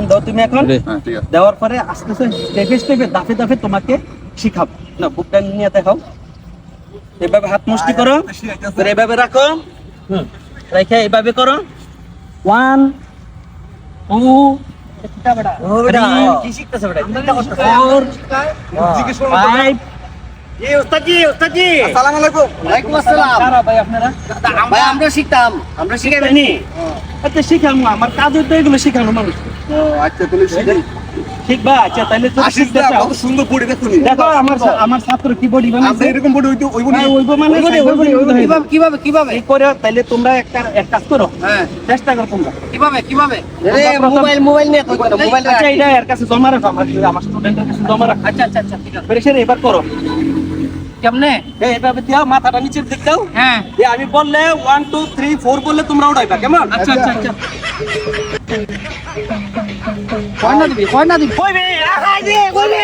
Button দাও তুমি এখন হ্যাঁ, ঠিক আছে। দেওয়ার পরে আস্তে আস্তে স্টেপে স্টেপে দাফে দাফে তোমাকে শিখাবো না বুকটা নিয়ে দেখাও এভাবে হাত মুষ্টি করো করে এভাবে রাখো রেখে এভাবে করো 1 2 কি শিখতেছ বেটা 4 5 আসসালামু আলাইকুম। ওয়ালাইকুম আসসালাম কারা ভাই আপনারা ভাই আমরা শিখতাম, আমরা শিখাবেনি আচ্ছা শিখামু আমার কাজ তো এগুলো শিখানো মানুষ ও আচ্ছা তাহলে শিখি। শিখবা আচ্ছা তাহলে তো আশিস শিখতে দা চাও কত সুন্দর বডি দেখো নি। দেখো আমার ছাত্র কি বডি আপনি বানাইছে এরকম বডি হইতো ওইব না। হ্যাঁ, ওইব মানে কিভাবে কিভাবে কিভাবে এই করে তাইলে তোমরা এক কাজ করো হ্যাঁ চেষ্টা করো তোমরা কিভাবে কিভাবে প্রথম- মোবাইল নিয়ে তো মোবাইল আচ্ছা এটা এর কাছে জমা রাখো আমার স্টুডেন্টের কাছে জমা রাখো আচ্ছা আচ্ছা আচ্ছা ঠিক আছে প্রেসার এবার করো কেমনে এই এভাবে দাও মাথাটা নিচের দিক দাও হ্যাঁ এই আমি বললে 1 2 3 4 বললে তোমরা উঠাইবা কেমন আচ্ছা আচ্ছা আচ্ছা কয় না দিবি কইবে আহাই দে কইবে